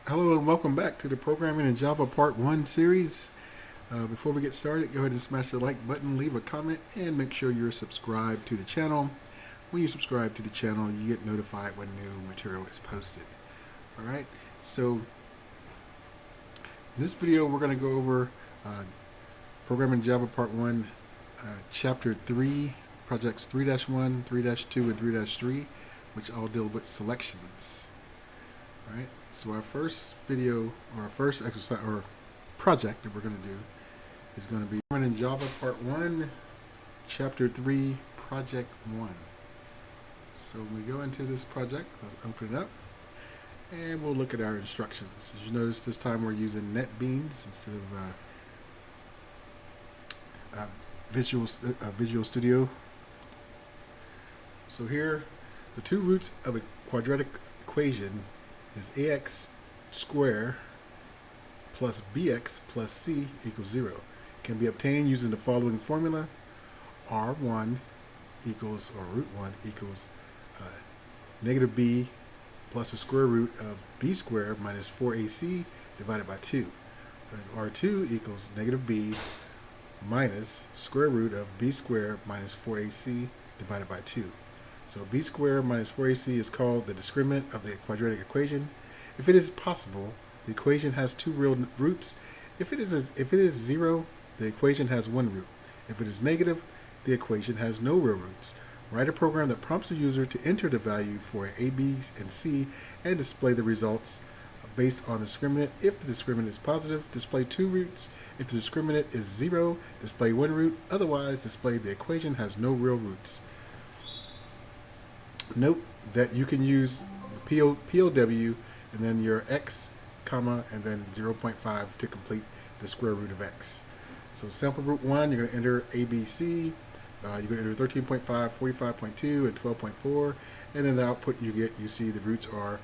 Hello and welcome back to the Programming in Java Part 1 series. Before we get started, go ahead and smash the like button, leave a comment, and make sure you're subscribed to the channel. When you subscribe to the channel, you get notified when new material is posted. Alright, so in this video we're going to go over uh, Programming in Java Part 1, Chapter 3, Projects 3-1, 3-2, and 3-3, which all deal with selections. Alright, so our first video, or our first exercise, or project that we're going to do is going to be in Java Part 1, Chapter 3, Project 1. So when we go into this project, let's open it up, and we'll look at our instructions. As you notice, this time we're using NetBeans instead of Visual Studio. So here, the two roots of a quadratic equation is ax squared plus bx plus c equals 0. Can be obtained using the following formula. R1 equals, or root 1 equals negative b plus the square root of b squared minus 4ac divided by 2. And R2 equals negative b minus square root of b squared minus 4ac divided by 2. So b squared minus 4ac is called the discriminant of the quadratic equation. If it is possible, the equation has two real roots. If it is 0, the equation has one root. If it is negative, the equation has no real roots. Write a program that prompts the user to enter the value for a, b, and c and display the results based on the discriminant. If the discriminant is positive, display two roots. If the discriminant is 0, display one root. Otherwise, display the equation has no real roots. Note that you can use POW and then your x, comma, and then 0.5 to complete the square root of x. So sample root 1, you're going to enter ABC. You're going to enter 13.5, 45.2, and 12.4. And then the output you see the roots are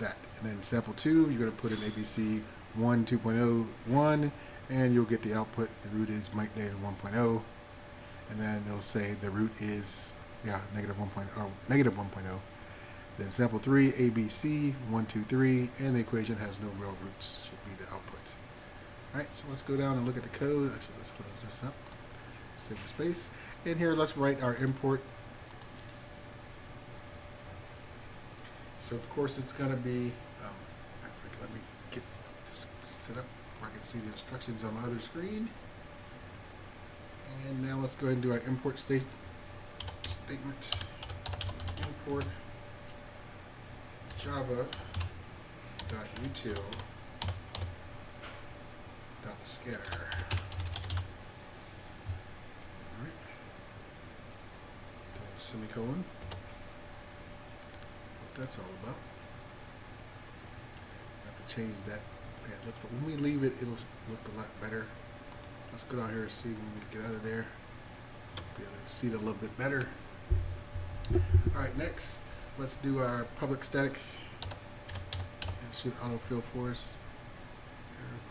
that. And then sample 2, you're going to put in ABC 1, 2.0, 1, and you'll get the output. The root is negative 1.0. And then it'll say the root is negative 1.0. Then sample 3, ABC, 1, 2, 3, and the equation has no real roots, should be the output. Alright, so let's go down and look at the code. Actually, let's close this up, save the space. And here, let's write our import. So of course it's going to be, let me get this set up before I can see the instructions on my other screen. And now let's go ahead and do our import statement. Import java.util.scatter. Alright. Semicolon. What that's all about. I have to change that. Yeah, when we leave it, it'll look a lot better. Let's go down here and see when we get out of there. Be able to see it a little bit better. Alright, next, let's do our public static. It should autofill for us.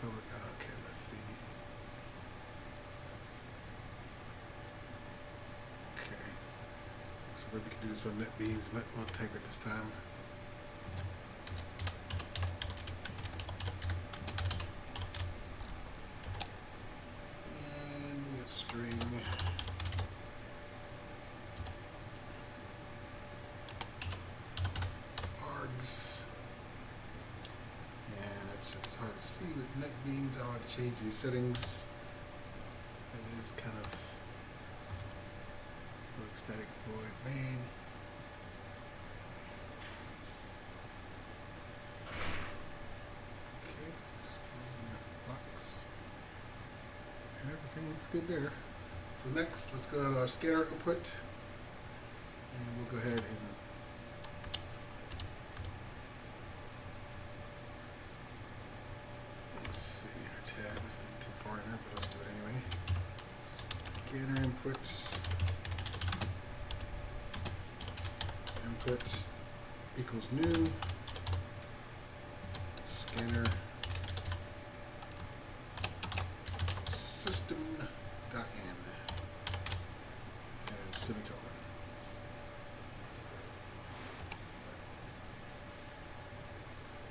Public, okay, let's see. Okay. So maybe we can do this on NetBeans, but we'll type it this time. And we have string. And it's hard to see with NetBeans. I'll have to change these settings. It is kind of static void main. Okay, box. And everything looks good there. So next, let's go to our scatter input. And we'll go ahead and tab is too far in there, but let's do it anyway. Scanner inputs. Input equals new. Scanner system.in. And then semicolon.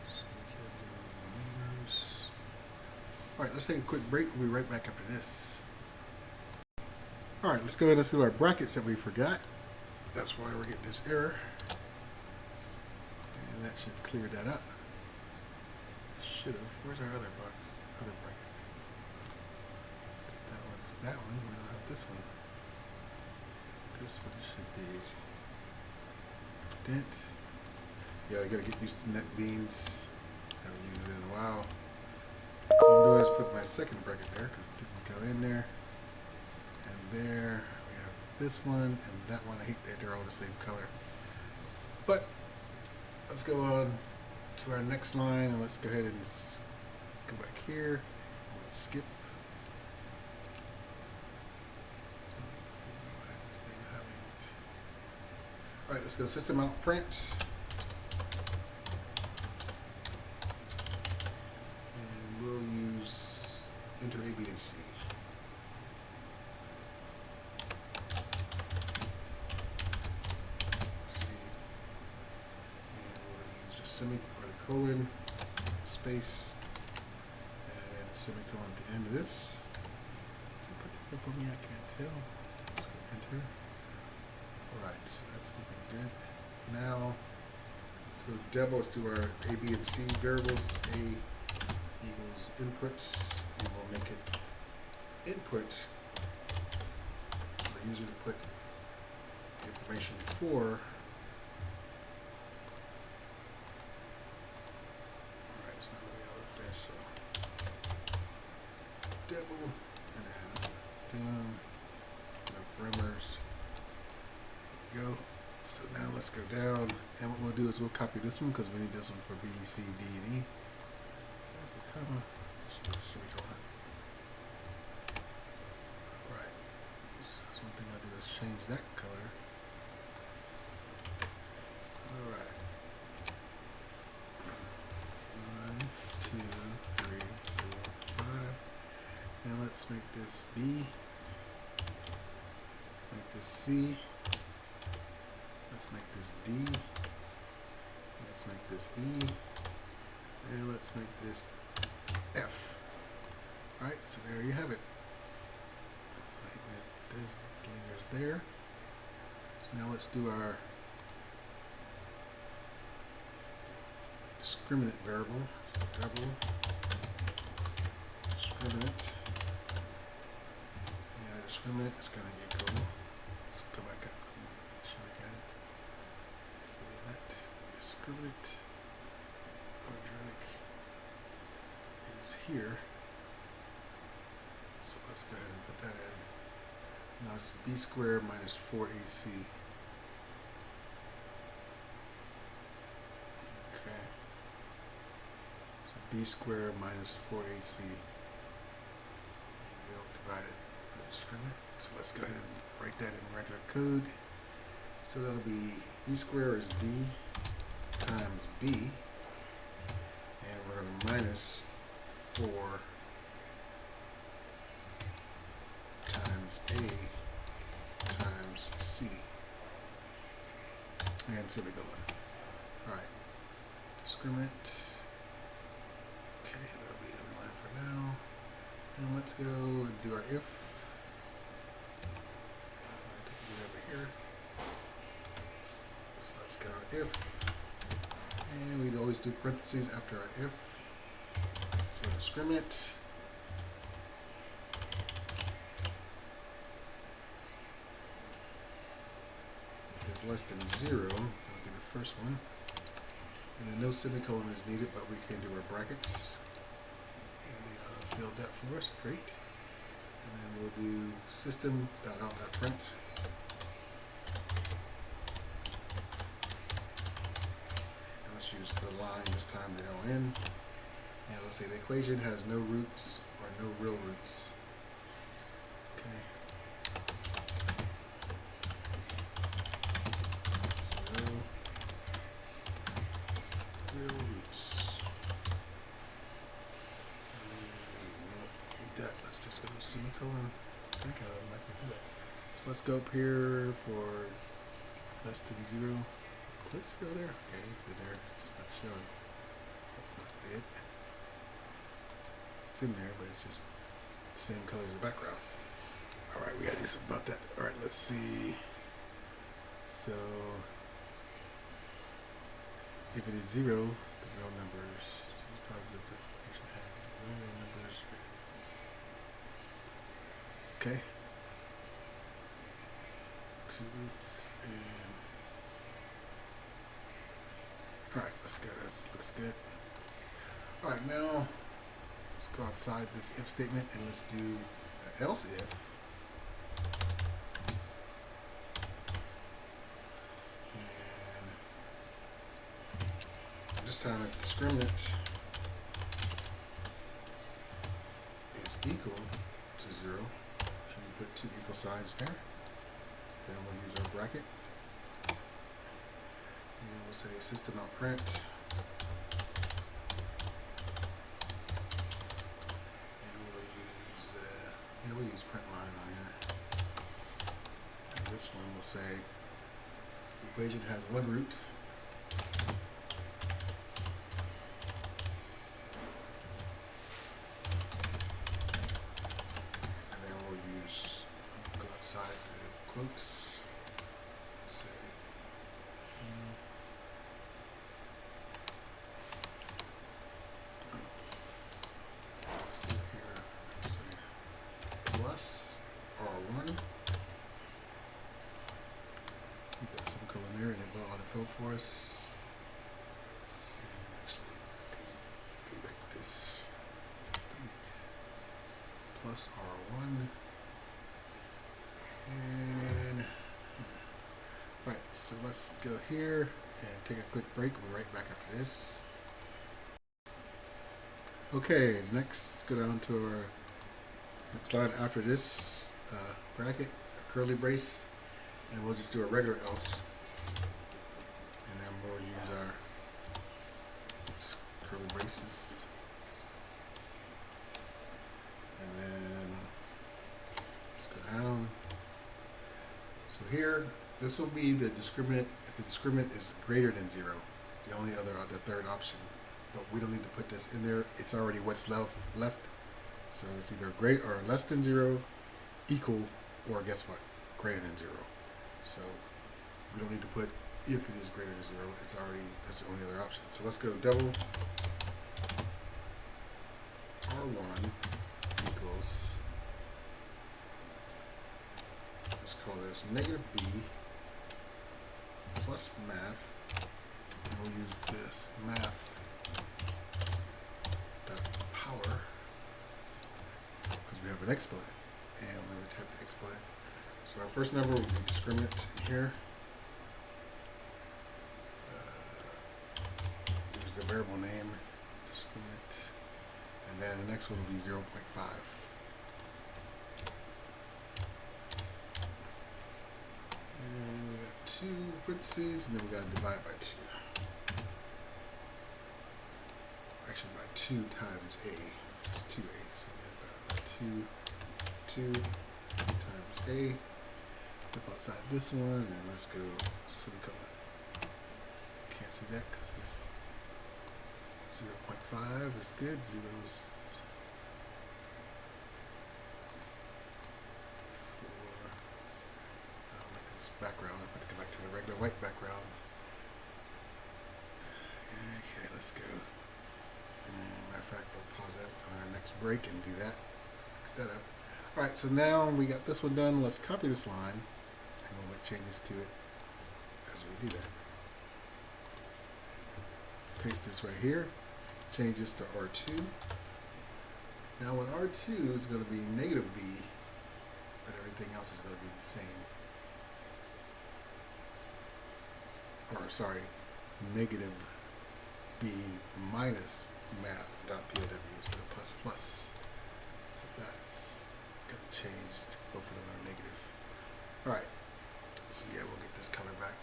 So we can do Alright, let's take a quick break. We'll be right back after this. Alright, let's go ahead and let's do our brackets that we forgot. That's why we're getting this error. And that should clear that up. Should have. Where's our other box? Other bracket. So that one is that one. We don't have this one. So this one should be dent. Yeah, I gotta get used to net beans. Haven't used it in a while. So what I'm doing is put my second bracket there because it didn't go in there. And there we have this one and that one. I hate that they're all the same color. But let's go on to our next line and let's go ahead and go back here and let's skip. Alright, let's go system out print. And we'll use enter A, B, and C. Semicolon, space, and then semicolon at the end of this. Is it particular for me? I can't tell. Let's go enter. Alright, so that's looking good. Now, let's go double. Let's do our A, B, and C variables. A equals inputs, and we'll make it input. The user to put information for. So double and then doom, no perimeters. There we go. So now let's go down, and what we'll do is we'll copy this one because we need this one for B, C, D, and E. There's the comma. Semicolon. Alright. So one thing I'll do is change that color. Alright. 1, 2, 3, 4, 5. And let's make this B. Let's make this C. Let's make this D. Let's make this E. And let's make this F. Alright, so there you have it. This layers there. So now let's do our discriminant variable. So double discriminant. And our discriminant is going to equal. Let's go back up. Make sure we got it. So that discriminant quadratic is here. So let's go ahead and put that in. Now it's b squared minus 4ac. Okay. So b squared minus 4ac. And we don't divide it with discriminant. So let's go ahead and write that in regular code. So that'll be b squared is b times b. And we're going to minus 4 times A times C and semicolon. Alright, discriminant. Okay, that'll be underlined for now. Then let's go and do our if. I think we over here. So let's go if. And we'd always do parentheses after our if. So discriminant. Is less than 0, that'll be the first one. And then no semicolon is needed, but we can do our brackets. And they auto-filled that for us, great. And then we'll do system.out.print. And let's use the line this time, the ln. And let's say the equation has no roots or no real roots. Okay. Semicolon. I think I might do that. So let's go up here for less than 0. Let's go there. Okay, it's there. Just not showing. That's not it. It's in there, but it's just the same color as the background. All right, we gotta do something about that. All right, let's see. So if it is 0, the real numbers, positive, the function has real numbers. Okay. 2 roots and all right, let's go. That looks good. All right, now let's go outside this if statement and let's do else if. And this time if discriminant is equal to 0, so you put 2 equal signs there. Then we'll use our bracket. And we'll say system out print. And we'll use print line on here. And this one will say the equation has one root. And then we'll go outside the quotes. Say plus R1. We've got some color there and it will autofill for us. And actually I can do like this. Delete. Plus R1. And right, so let's go here and take a quick break. We'll be right back after this. Okay, next go down to our next line after this bracket, a curly brace, and we'll just do a regular else, and then we'll use our curly braces, and then let's go down. So here, this will be the discriminant if the discriminant is greater than 0. The only other, the third option. But we don't need to put this in there. It's already what's left. So it's either greater or less than 0, equal, or guess what? Greater than 0. So we don't need to put if it is greater than 0. It's already, that's the only other option. So let's go double R1 equals, let's call this negative B plus math, and we'll use this math dot power because we have an exponent and we would type the exponent. So our first number will be discriminant in here. Use the variable name discriminant, and then the next one will be 0.5. And we got 2 parentheses, and then we got to divide by 2. Actually, by 2 times a, which is 2a. So we have by 2 times a. Flip outside this one, and let's go semicolon. Can't see that because it's 0.5 is good. 0 is 4. I don't like this background. I'm going to go back to the regular white background. Okay, let's go. Matter of fact, we'll pause that on our next break and do that. Fix that up. Alright, so now we got this one done. Let's copy this line and we'll make changes to it as we do that. Paste this right here. Change this to R2. Now when R2 is going to be negative B, but everything else is going to be the same. Or sorry, negative B minus math.pow instead of plus plus. So that's going to change. Both of them are negative. Alright, so yeah, we'll get this color back.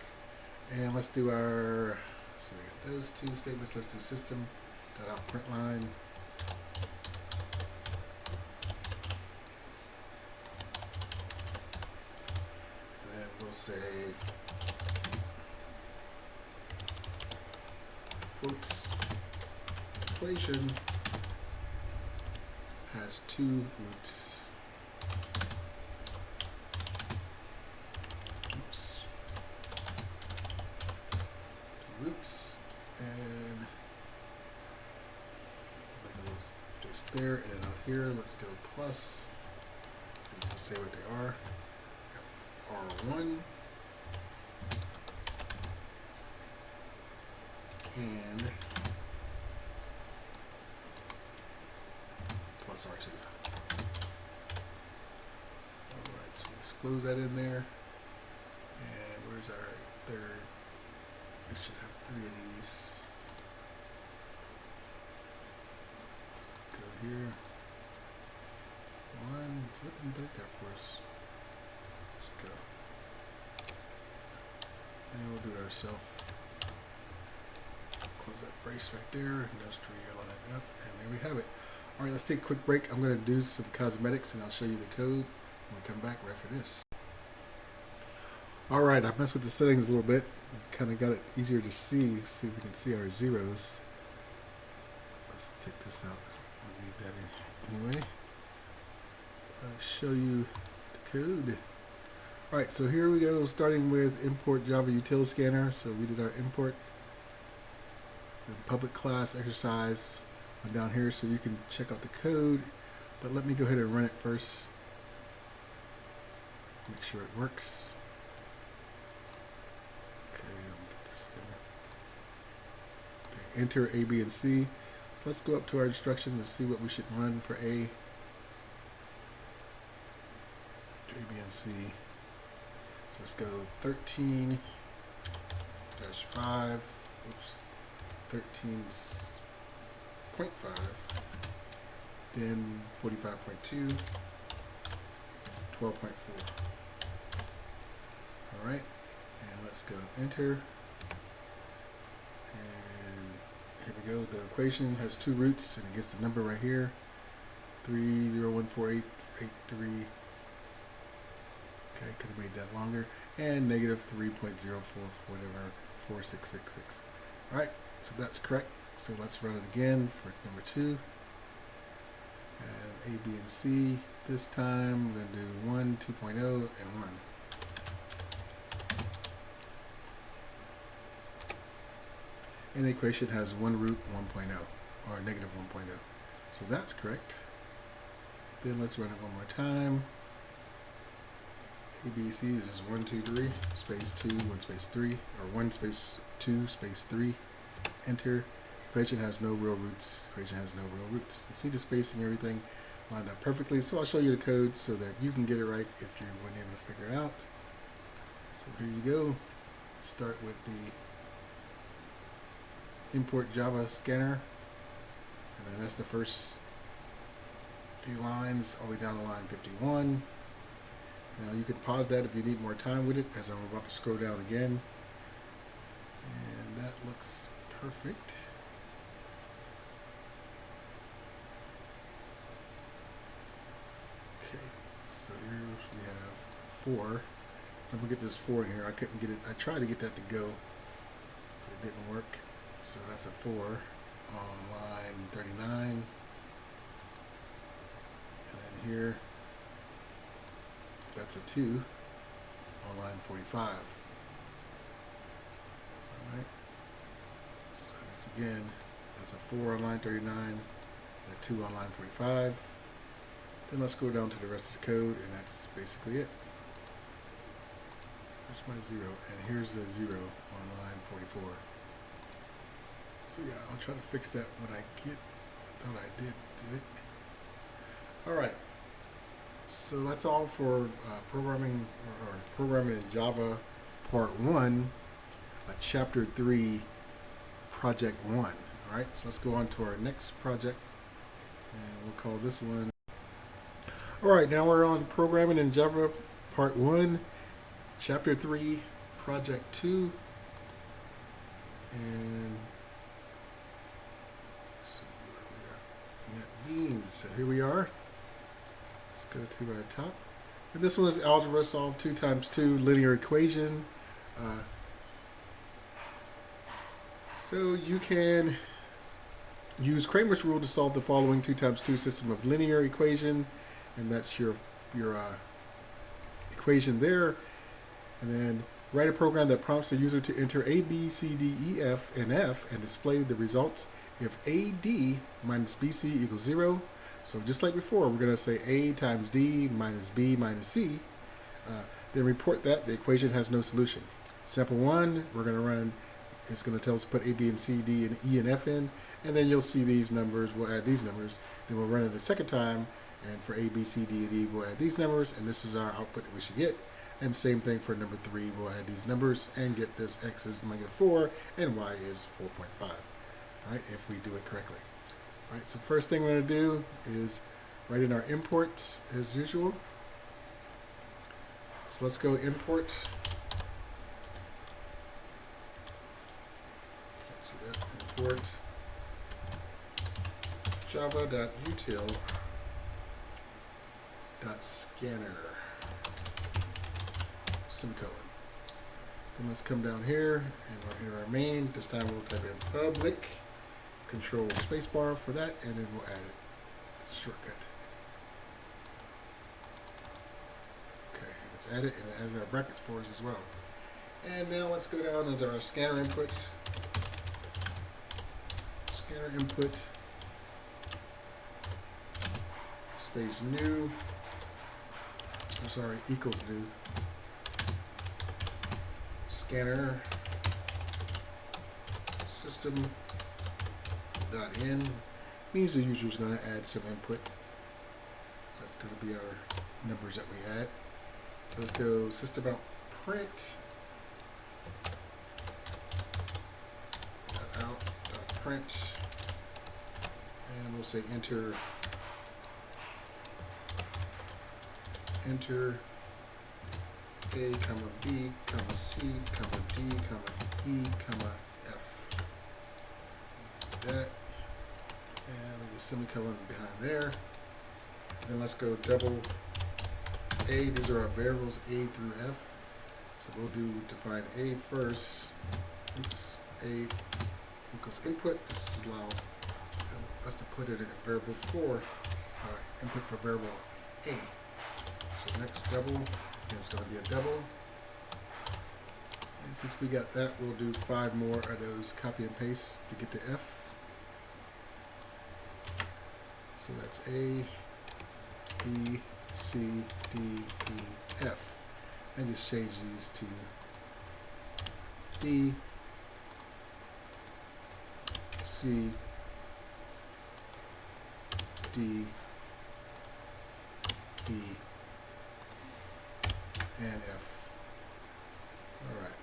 And let's do our, so we got those 2 statements. Let's do system.out_print line. And then we'll say quotes equation has two roots. Oops. Two roots, and make a little just there, and then out here, let's go plus, and we'll say what they are. R1 and plus R2. Alright, so let's close that in there. And where's our third? We should have three of these. Let's go here. One, it's nothing but there for us. Let's go. And we'll do it ourselves. Close that brace right there. Industrial line up. And there we have it. Alright, let's take a quick break. I'm going to do some cosmetics and I'll show you the code when we come back right after this. Alright, I messed with the settings a little bit. Kind of got it easier to see. See if we can see our zeros. Let's take this out. We'll need that in anyway. I'll show you the code. Alright, so here we go, starting with import Java util scanner. So we did our import, the public class exercise down here, so you can check out the code. But let me go ahead and run it first. Make sure it works. Okay, let me get this thing up. Okay, enter A, B, and C. So let's go up to our instructions and see what we should run for A, B, and C. So let's go 13-5, oops, 13.5, then 45.2, 12.4. All right, and let's go enter. And here we go. The equation has two roots, and it gets the number right here, 3014883. Okay, could have made that longer. And negative 3.04 whatever 4666. Alright, so that's correct. So let's run it again for number 2. And A, B, and C. This time we're going to do 1, 2.0, and 1. And the equation has one root 1.0, or negative 1.0. So that's correct. Then let's run it one more time. ABC is just 1, 2, 3, space 2, 1 space 3, or 1 space 2, space 3, enter. Equation has no real roots. Equation has no real roots. You see the spacing and everything lined up perfectly. So I'll show you the code so that you can get it right if you weren't able to figure it out. So here you go. Start with the import Java scanner, and then that's the first few lines all the way down to line 51. Now you can pause that if you need more time with it, as I'm about to scroll down again. And that looks perfect. Okay, so here we have 4. Don't forget there's 4 in here. I couldn't get it. I tried to get that to go, but it didn't work. So that's a 4 on line 39. And then here, that's a 2 on line 45. Alright. So that's again, that's a 4 on line 39, and a 2 on line 45. Then let's go down to the rest of the code, and that's basically it. There's my 0, and here's the 0 on line 44. So yeah, I'll try to fix that when I get, I thought I did do it. Alright. So that's all for programming in Java part 1, chapter 3, project 1. All right, so let's go on to our next project, and we'll call this one. All right, now we're on programming in Java part 1, chapter 3, project 2, and let's see where we are. NetBeans. So here we are. Let's go to our top. And this one is algebra, solve 2 times 2 linear equation. So you can Use Kramer's rule to solve the following 2 times 2 system of linear equation, and that's your equation there. And then write a program that prompts the user to enter A, B, C, D, E, F, and F and display the results if AD minus BC equals 0. So just like before, we're going to say A times D minus B minus C. Then report that the equation has no solution. Sample 1, we're going to run, it's going to tell us to put A, B, and C, D, and E, and F in. And then you'll see these numbers, we'll add these numbers. Then we'll run it a second time, and for A, B, C, D, and E, we'll add these numbers, and this is our output that we should get. And same thing for number 3, we'll add these numbers and get this x is -4 and y is 4.5. All right, if we do it correctly. All right, so first thing we're going to do is write in our imports as usual. So let's go import. Can't see that. Import java.util.scanner. Semicolon. Then let's come down here and we'll enter our main. This time we'll type in public, control spacebar for that, and then we'll add it. Shortcut. Okay, let's add it, and it added our brackets for us as well. And now let's go down into our scanner inputs. Scanner input, space new, I'm sorry, equals new. Scanner system.in means the user is going to add some input. So that's going to be our numbers that we add. So let's go system.print .out.print, and we'll say enter A, comma B, comma C, comma D, comma E, comma F. Do that. And leave a semicolon behind there. And then let's go double A. These are our variables A through F. So we'll define A first. Oops. A equals input. This is allow us to put it in variable 4. Input for variable A. So next double. It's going to be a double, and since we got that, we'll do 5 more of those copy and paste to get the F. So that's A, B, C, D, E, F, and just change these to B, C, D, E, and F. All right.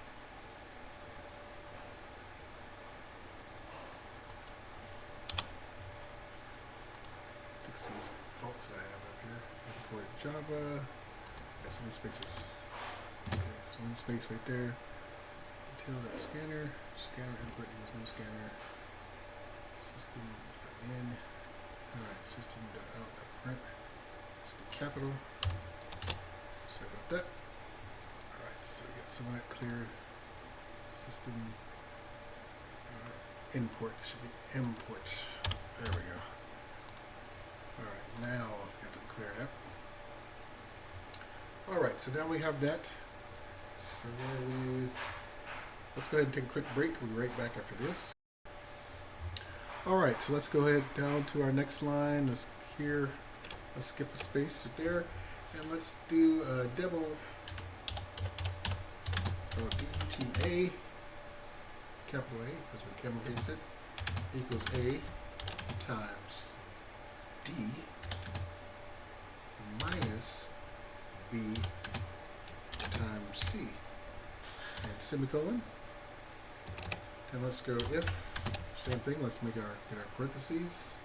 Fix these faults that I have up here. Import Java. Got some spaces. Okay, so 1 space right there. Util.scanner. Scanner input equals no scanner. System.in. All right. System.out.print. This will be capital. Sorry about that. So we got some of that clear. System import should be import. There we go. Alright, now get them cleared up. Alright, so now we have that. So let's go ahead and take a quick break. We'll be right back after this. Alright, so let's go ahead down to our next line. Let's skip a space right there. And let's do a double DTA, capital A, because we camel pasted, equals A times D minus B times C, and semicolon. And let's go if, same thing, let's make get our parentheses,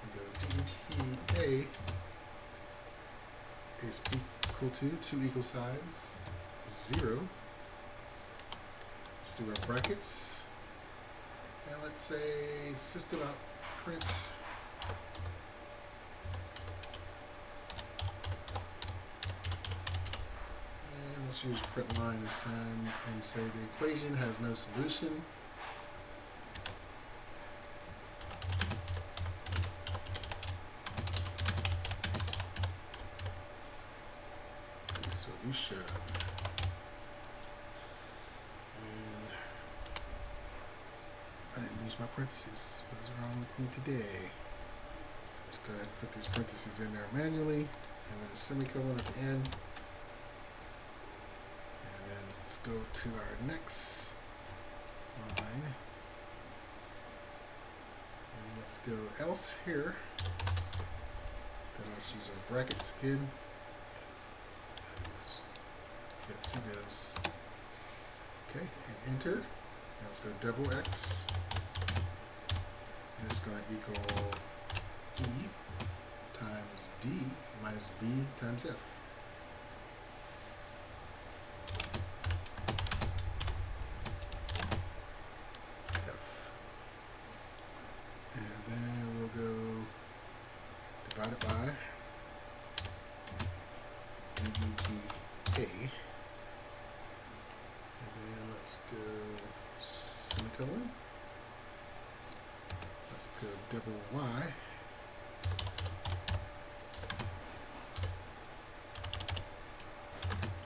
and go DTA is equal to 2 equal signs, 0. Let's do our brackets, and let's say system.print and let's use print line this time and say the equation has no solution. Lucia. And I didn't use my parentheses. What is wrong with me today? So let's go ahead and put these parentheses in there manually, and then a semicolon at the end. And then let's go to our next line. And let's go else here. Then let's use our brackets again. Let's see those. Okay, and enter. And let's go double X. And it's going to equal E times D minus B times F. F. And then we'll go divide it by DETA. And then let's go semicolon. Let's go double Y.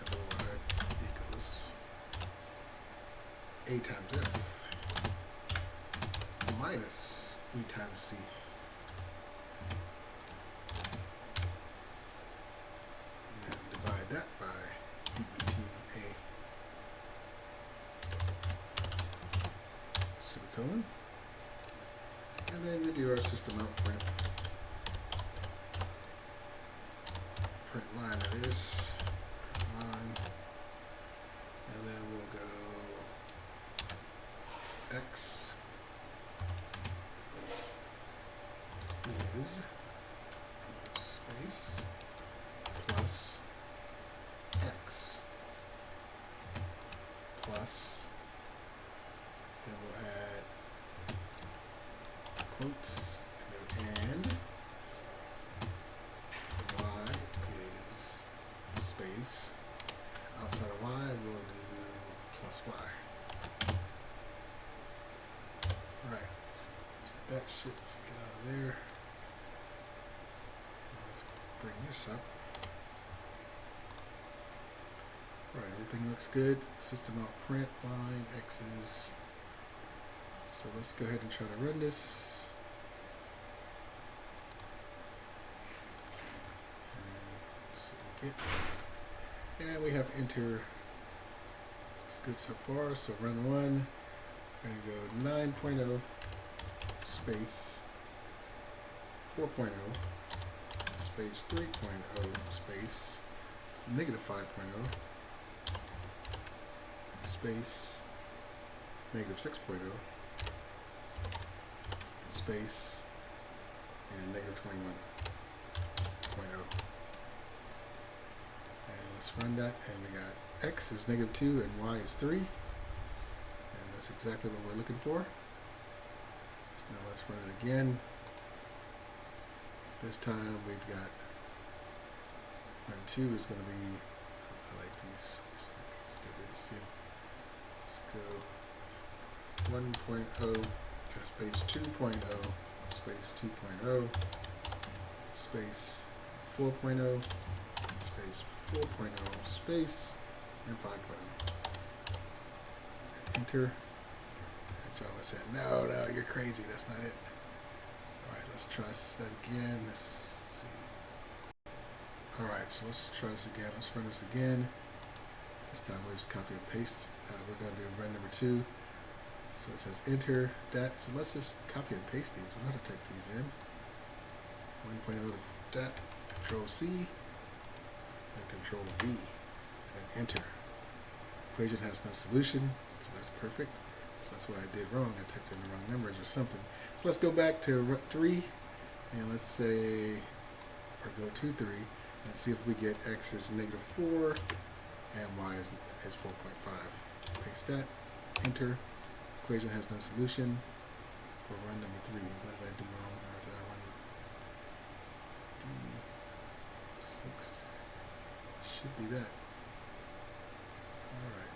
Double Y equals A times F minus E times C. And then divide that by DETA. Semicolon. And then we do our system out print. Print line it is. Print line. And then we'll go X is space plus X plus, then we'll add quotes, and then Y is space. Outside of Y, we'll do plus Y. Right. So that shit, let's get out of there. Let's bring this up. Right, everything looks good. System out print line X's. So let's go ahead and try to run this. And we have enter. It's good so far. So run one. We're going to go 9.0 space 4.0 space 3.0 space negative 5.0 space negative 6.0 space and negative 21.0. And let's run that, and we got X is negative 2 and Y is 3. And that's exactly what we're looking for. So now let's run it again. This time we've got run 2 is going to be, I like these, let's go 1.0 space 2.0 space 2.0 space 4.0 space 4.0 space and 5.0. And enter. And Java said, no, you're crazy. That's not it. All right, let's try that again. Let's see. All right, so let's try this again. Let's run this again. This time we'll just copy and paste. We're going to do run number 2. So it says enter that. So let's just copy and paste these. We're going to type these in. 1.0 to that. Control C. And Control V. And then enter. Equation has no solution. So that's perfect. So that's what I did wrong. I typed in the wrong numbers or something. So let's go back to 3. And let's say, or go to 3. And see if we get X is negative 4. And Y is 4.5. Paste that. Enter. Equation has no solution for run number 3. What did I do wrong? Or did I run D6? Should be that. Alright.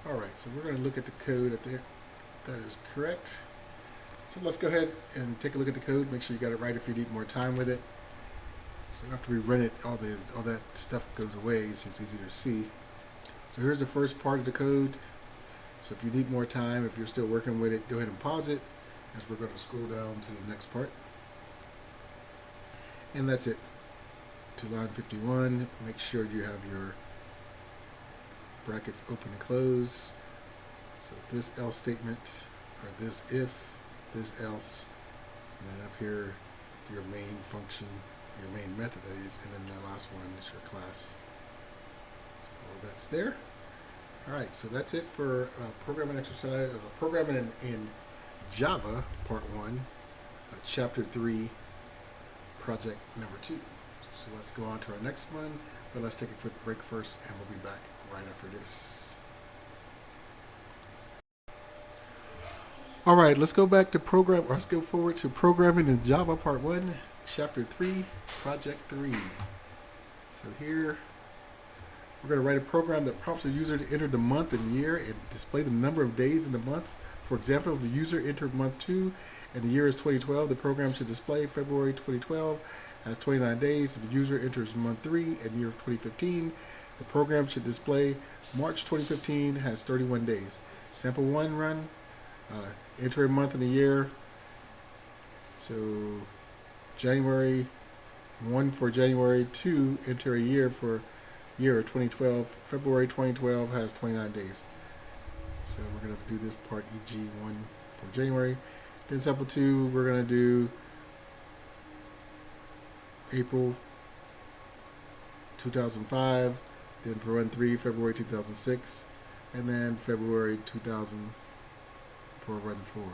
Alright, so we're going to look at the code at there. That is correct. So let's go ahead and take a look at the code. Make sure you got it right if you need more time with it. So after we run it, all that stuff goes away. It's just easier to see. So here's the first part of the code. So if you need more time, if you're still working with it, go ahead and pause it as we're going to scroll down to the next part. And that's it. To line 51, make sure you have your brackets open and close. So this else statement, or this if, this else, and then up here, your main function, your main method that is, and then the last one is your class. So that's there. All right, so that's it for programming exercise, programming in Java, part 1, chapter 3, project number 2. So let's go on to our next one, but let's take a quick break first, and we'll be back right after this. All right, let's go back to let's go forward to programming in Java, part 1, chapter 3, project 3. So here, we're going to write a program that prompts the user to enter the month and year and display the number of days in the month. For example, if the user entered month 2 and the year is 2012, the program should display February 2012 has 29 days. If the user enters month 3 and year of 2015, the program should display March 2015 has 31 days. Sample 1 run, enter a month and a year. So January 1 for January, 2 enter a year for year 2012. February 2012 has 29 days. So we're going to do this part e.g. 1 for January. Then sample 2, we're going to do April 2005. Then for run 3, February 2006. And then February 2000 for run 4. All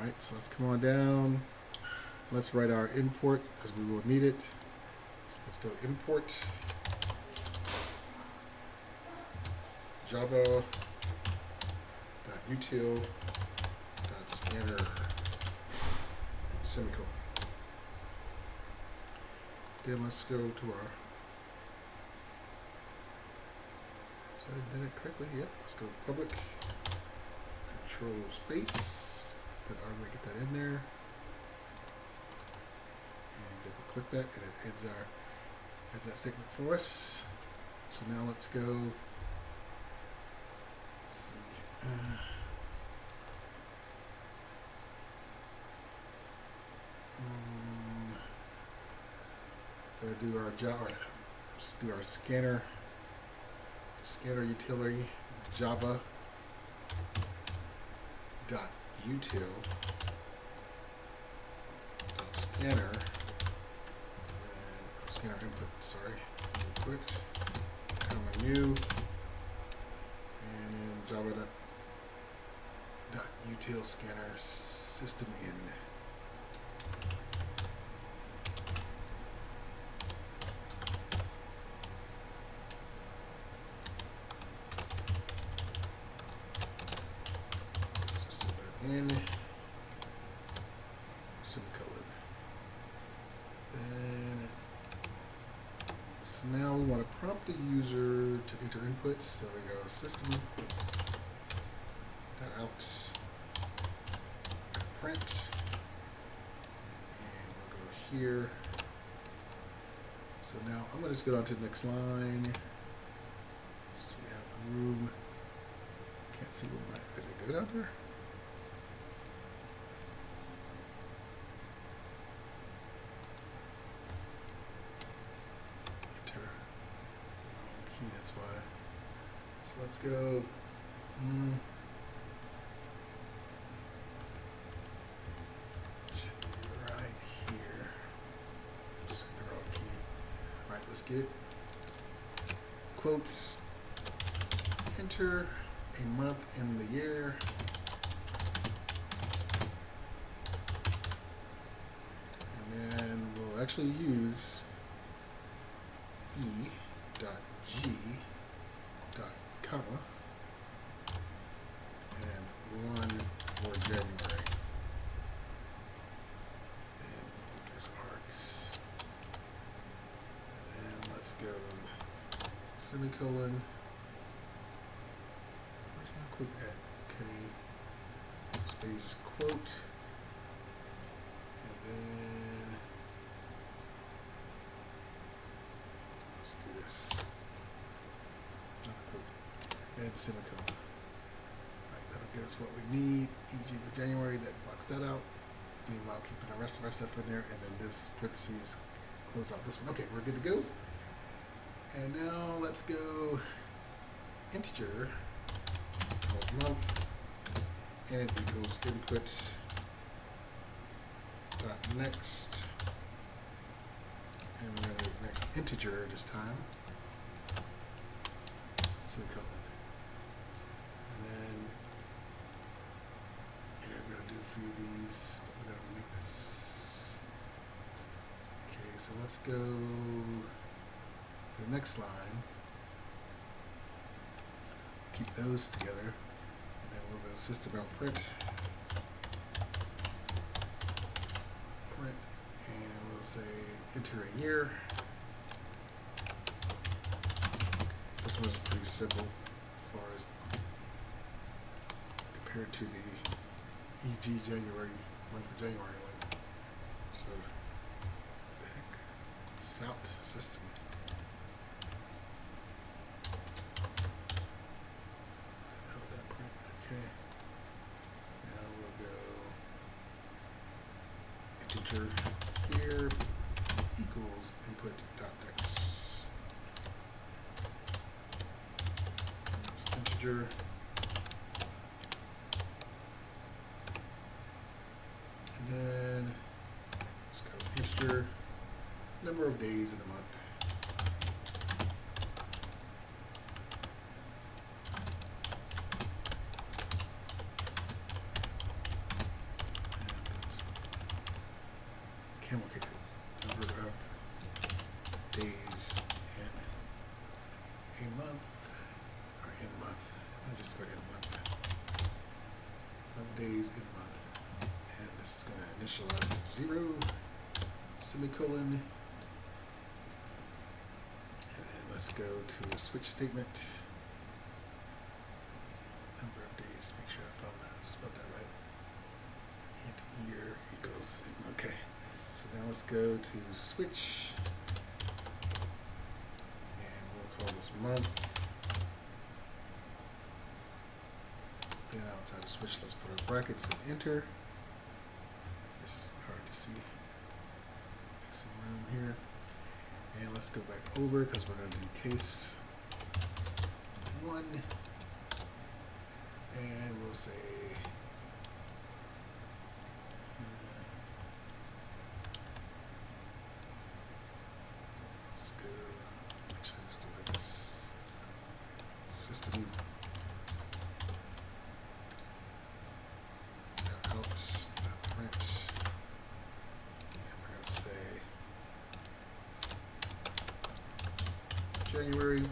right, so let's come on down. Let's write our import as we will need it. So let's go import java.util.scanner and semicolon. Then let's go to our, did it correctly? Yep, let's go public control space. Then I'm going to get that in there. And double click that and it adds that statement for us. So now let's go, let's see. Do our Java, let's do our scanner utility java dot util dot scanner, and scanner input, input, comma new, and then java dot util scanner system in. In semicolon. Then so now we want to prompt the user to enter inputs. So we go system out print, and we'll go here. So now I'm going to just get on to the next line. So we have room. Can't see what is it good out there? That's why. So let's go. Should be right here. Oops, the wrong key. All right, let's get it. Quotes. Enter a month in the year. And then we'll actually use e.g dot comma and 1 for January, and this args, and then let's go semicolon. Where's my quote at? Okay, space quote, and then the semicolon. Right, that'll get us what we need. EG for January, that blocks that out. Meanwhile, keeping the rest of our stuff in there, and then this parentheses close out this one. Okay, we're good to go. And now let's go integer called month, and it equals input dot next, and we're going to do next integer this time, semicolon. And then here we're going to do a few of these, but we're going to make this. Okay, so let's go to the next line. Keep those together, and then we'll go system.out print, and we'll say enter a year. This one's pretty simple as far as compared to the EG January one for January one. So what the heck? South system. Okay. Now we'll go integer here equals input dot next. It's integer. And then let's go integer number of days in a month. Camelcated number of days in a month, or in month. Let's just go in month. Number of days in month, and this is going to initialize to 0, semicolon, and then let's go to a switch statement. Number of days. Make sure I found that, spelled that right. And year equals okay. So now let's go to switch, and we'll call this month. Then outside of switch, let's put our brackets and enter. This is hard to see. Make some room here. And let's go back over because we're going to do case 1. And we'll say let's go, make sure it's still like this. System out print, and we're going to say January,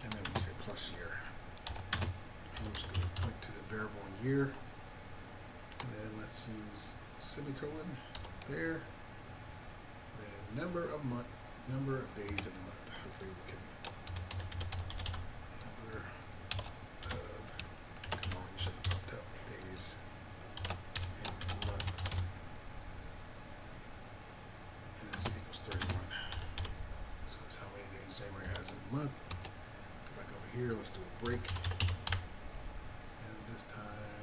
and then we say plus year. I'm just going to point to the variable year, and then let's use semicolon there. And then number of days in a month. Hopefully we can number of, come on, you should have popped up, days in a month. And this equals 31. So that's how many days January has in a month. Go back over here, let's do a break. And this time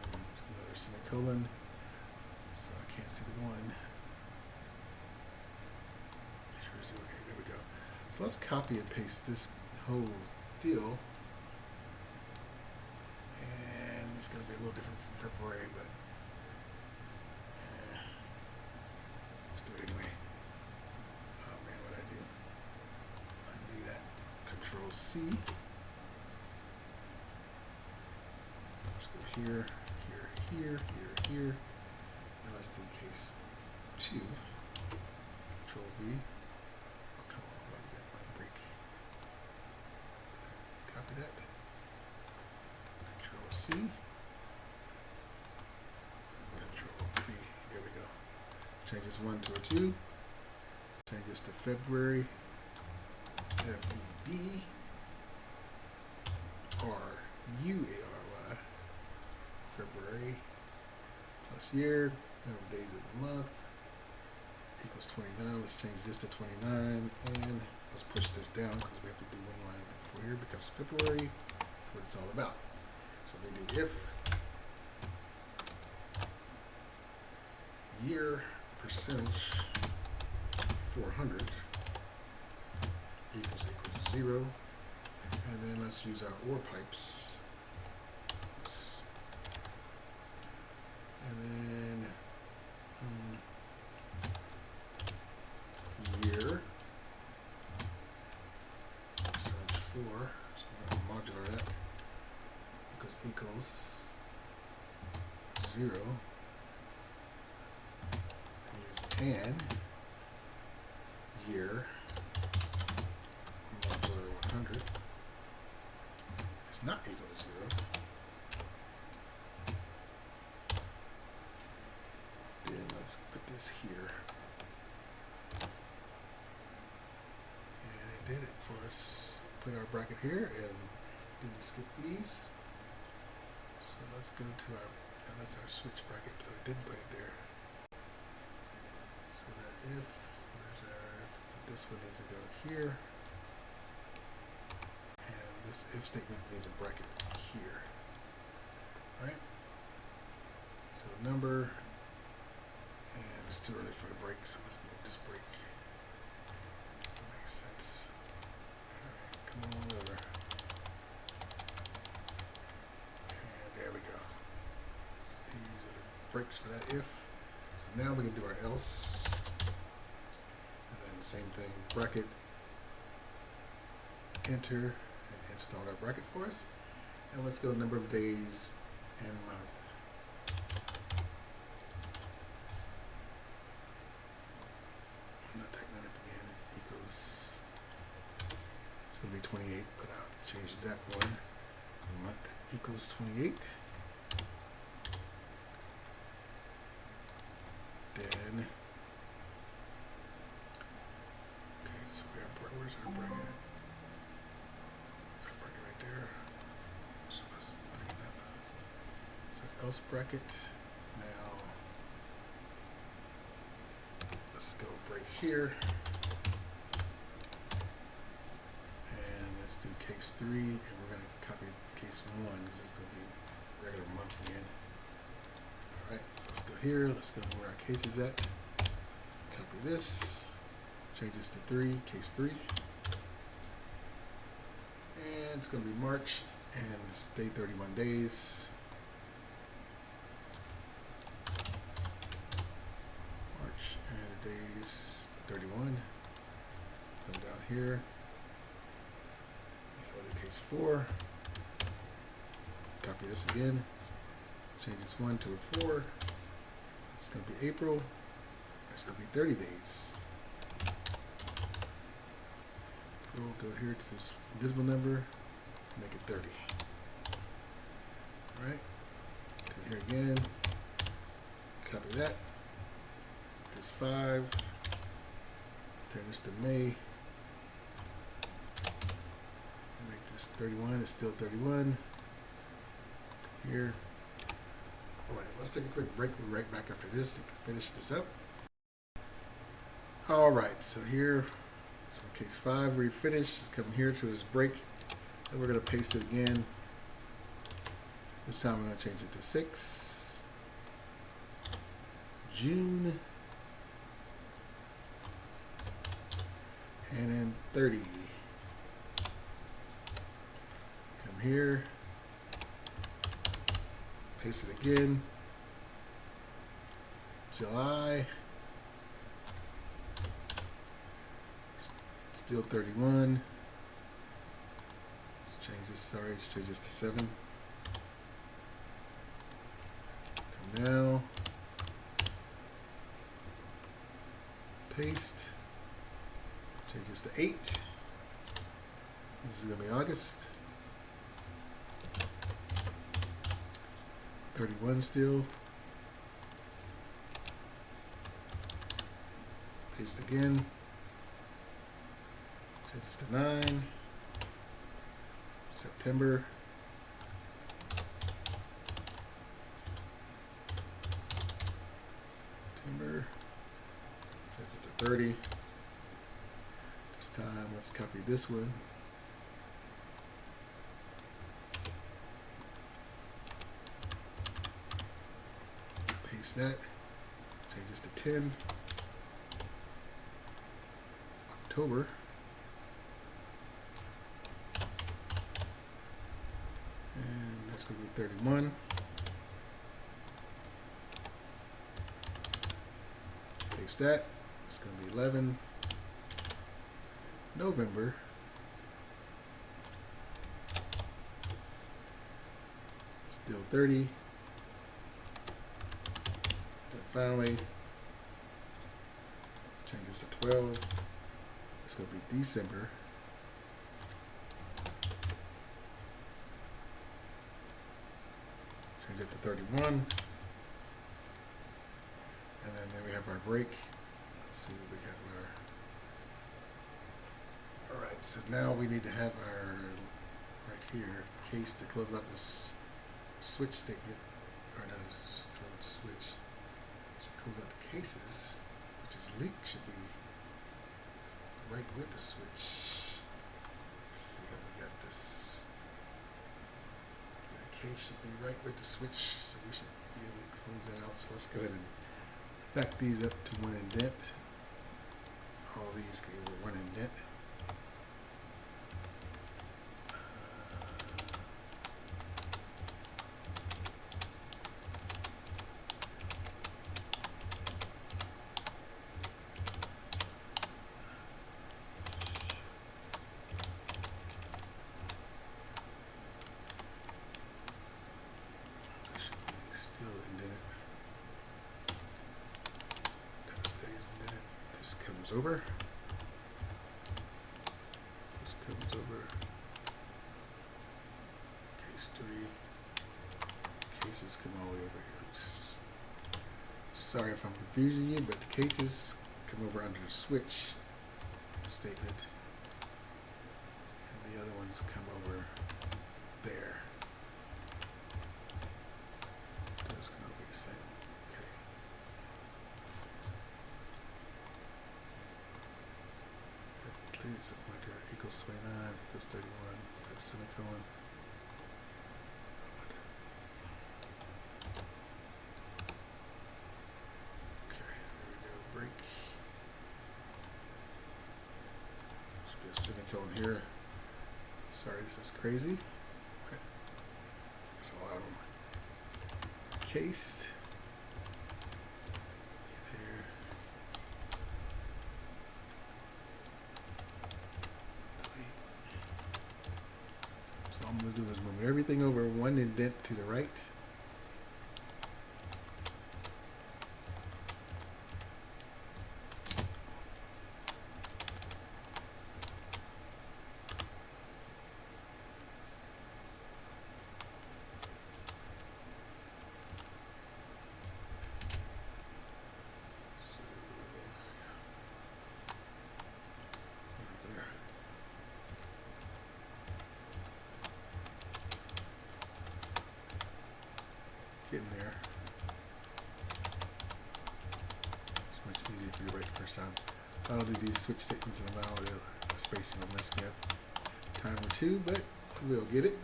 another semicolon. So I can't see the 1. Okay, there we go. So let's copy and paste this whole deal. And it's going to be a little different from February, but let's do it anyway. Oh man, what'd I do? Undo that. Control C. Let's go here, here, here, here, here. And let's do case 2. Control V. Copy that. Control C. Control V. There we go. Change this 1 to a 2. Change this to February. F-E-B. R-U-A-R-Y. February. Plus year. Number of days of the month. Equals 29. Let's change this to 29. And let's push this down because we have to do one line careful here because February is what it's all about. So we do if year percentage 400 equals 0. And then let's use our OR pipes. Oops. And then year percentage 4, so we're going to modular that, equals 0. And use and year modular 100 is not equal to 0. Then let's put this here. And it did it for us. Put our bracket here and didn't skip these. So let's go to our, and that's our switch bracket, so it didn't put it there. So that if, where's our, if this one needs to go here. And this if statement needs a bracket here. Right? So number, and it's too early for the break, so let's move this break. That makes sense. Alright, come on over. And there we go. So these are the breaks for that if. So now we can do our else. And then the same thing, bracket, enter, and install our bracket for us. And let's go number of days and month. I'm not typing that up again. It equals, it's going to be 28, but I'll change that one. Month equals 28. Then, okay, so we have, where's our bracket at? There's our bracket right there. So let's bring it up. So else bracket. Now, let's go break here. And let's do case 3, and we're going to copy case 1 because it's going to be regular month again. Alright, so let's go here. Let's go to where our case is at. Copy this. Change this to 3, case 3. And it's going to be March, and it's day 31 days. March and the days 31. Come down here. And go to case 4. Copy this again. Change this 1 to a 4. It's going to be April. It's going to be 30 days. We'll go here to this invisible number. Make it 30. Alright. Come here again. Copy that. This 5. Turn this to May. Make this 31. It's still 31. Here. Alright, let's take a quick break. We'll be right back after this to finish this up. Alright, so here, so case 5 we finished. Just come here to this break. And we're going to paste it again. This time we're going to change it to 6. June. And then 30. Come here. Paste it again. July. Still 31. Let's change this, sorry, let's change this to 7. Come now. Paste. Change this to 8. This is going to be August. 31 still. Paste again. Change this to 9. September. September. Change it to 30. This time, let's copy this one. paste that. Change this to 10. October. And that's going to be 31. Paste that. It's going to be 11. November. Still 30. And finally, change this to 12. It's going to be December. Change it to 31. And then we have our break. Let's see what we have our. Alright, so now we need to have our, right here, case to close out this switch statement. Or no, switch. Should close out the cases, which is leak should be right with the switch. Let's see how we got this. The case should be right with the switch, so we should be able to close that out. So let's go ahead and back these up to one indent. All these can go one indent. Over. This comes over. Case 3. Cases come all the way over here. Oops. Sorry if I'm confusing you, but the cases come over under the switch statement. And the other ones come over there. Those can all be the same. Okay. It's a pointer equals 29 equals 31. So semicolon. Okay, there we go. Break. Should be a semicolon here. Sorry, this is crazy. But there's a lot of them. Cased. All I'm going to do is move everything over one indent to the right. Getting there. It's much easier if you write the first time. I'll do these switch statements in a while. The spacing will mess me up time or two, but we'll get it.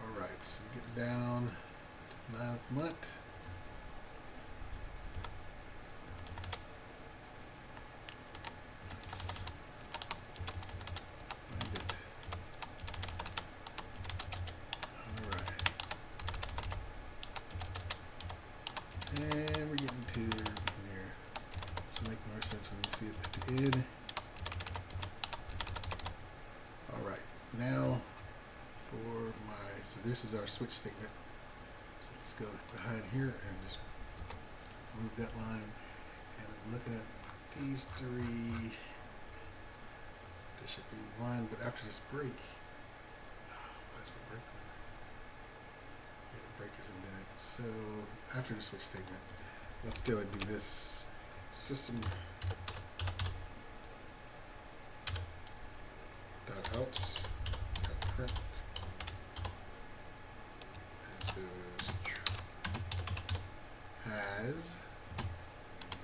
Alright, so we get down to the 9th month. Let's find it. Alright. And we're getting to near. This will make more sense when you see it at the end. Alright, now for my, so this is our switch statement. So let's go behind here and just move that line. And I'm looking at these three. There should be one, but after this break, what's the break one? Yeah, the break is indented. So after the switch statement, let's go and do this system dot outs dot print. And so has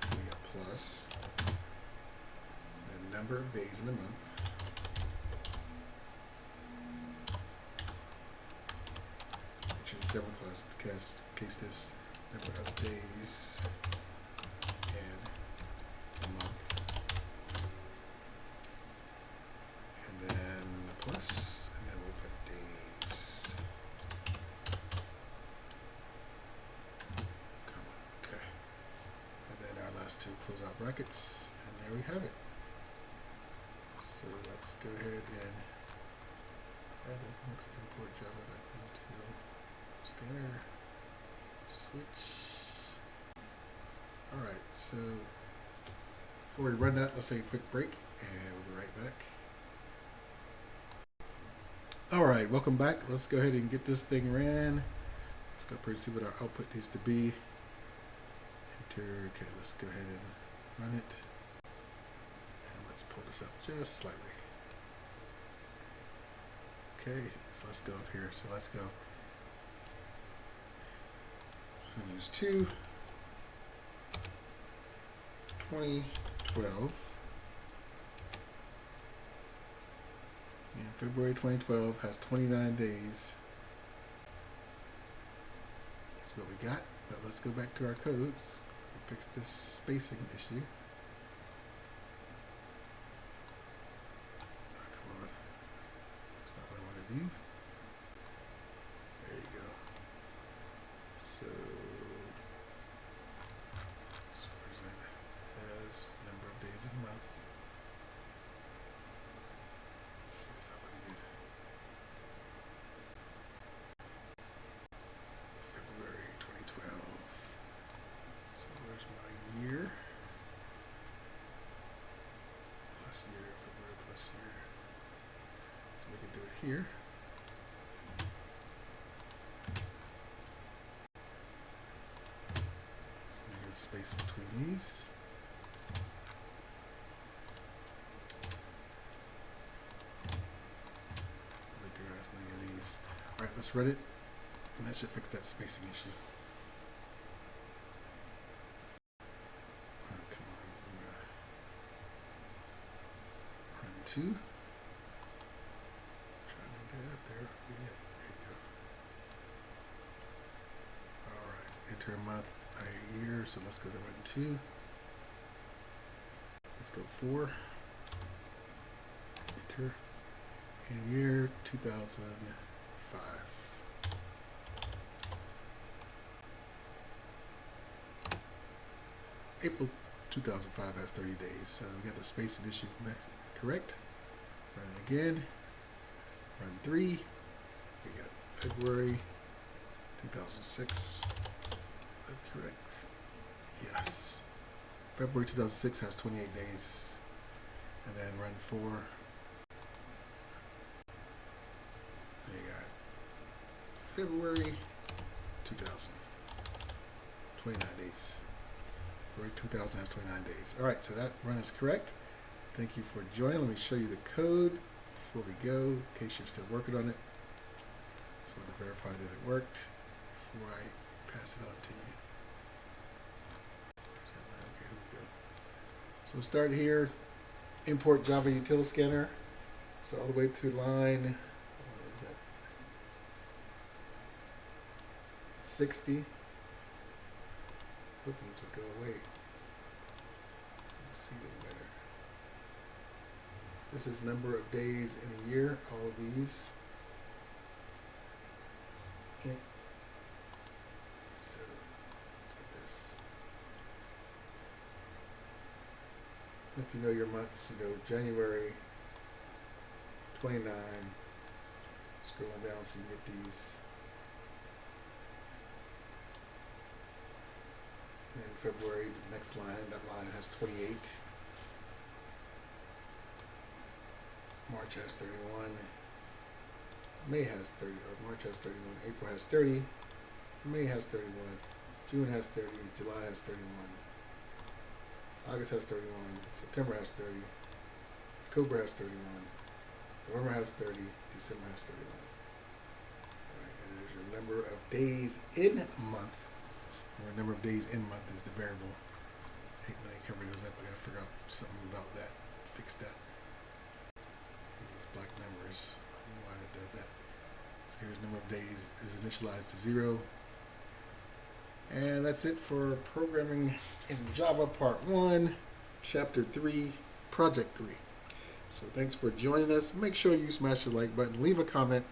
a plus and a number of days in a month. Make sure you double case this number of days in a month, and then a plus, and then we'll put days, comma, okay, and then our last two closeout brackets, and there we have it. So let's go ahead and add let's import Java back into scanner, switch. Alright, so before we run that, let's take a quick break and we'll be right back. Alright, welcome back. Let's go ahead and get this thing ran. Let's go up here and see what our output needs to be. Enter, okay, let's go ahead and run it. And let's pull this up just slightly. Okay, so let's go up here. So let's go. I'm going to use 2012. And February 2012 has 29 days. That's what we got. But let's go back to our codes and fix this spacing issue. Oh, come on. That's not what I want to do. There you go. So, as far as that has number of days in a month. Let's see this up again. February 2012. So where's my year? Plus year, February plus year. So we can do it here. So make a space between these. Alright, let's run it, and that should fix that spacing issue. Oh, come on, run 2. Trying to get it up there. There you go. Alright, enter a month, a year, so let's go to run 2. Let's go 4. Enter. And year 2005. April 2005 has 30 days, so we got the spacing issue correct. Run it again. Run 3. We got February 2006. Is that correct? Yes. February 2006 has 28 days. And then run 4. You got February 2000, 29 days. February 2000 has 29 days. All right, so that run is correct. Thank you for joining. Let me show you the code before we go, in case you're still working on it. Just want to verify that it worked before I pass it on to you. Okay, here we go. So start here, import Java util scanner. So all the way through line 60. Hoping these would go away. Let's see them better. This is number of days in a year. All of these. And so like this. If you know your months, you go January 29. Scrolling down so you can get these. In February, the next line, that line has 28. March has 31. May has 30, or March has 31. April has 30. May has 31. June has 30. July has 31. August has 31. September has 30. October has 31. November has 30. December has 31. All right, and there's your number of days in a month. Or number of days in month is the variable. I hate when they cover those up. I gotta figure out something about that. Fix that. And these black numbers. I don't know why it does that. So here's number of days is initialized to 0. And that's it for Programming in Java Part 1, Chapter 3, Project 3. So thanks for joining us. Make sure you smash the like button, leave a comment,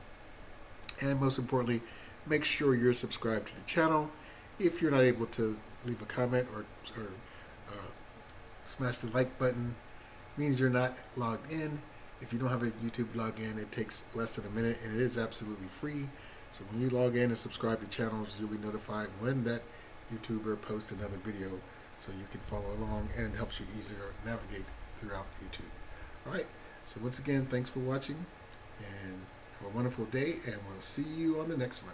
and most importantly, make sure you're subscribed to the channel. If you're not able to leave a comment or smash the like button, means you're not logged in. If you don't have a YouTube login, it takes less than a minute and it is absolutely free. So when you log in and subscribe to channels, you'll be notified when that YouTuber posts another video, so you can follow along, and it helps you easier navigate throughout YouTube. Alright, so once again, thanks for watching, and have a wonderful day, and we'll see you on the next one.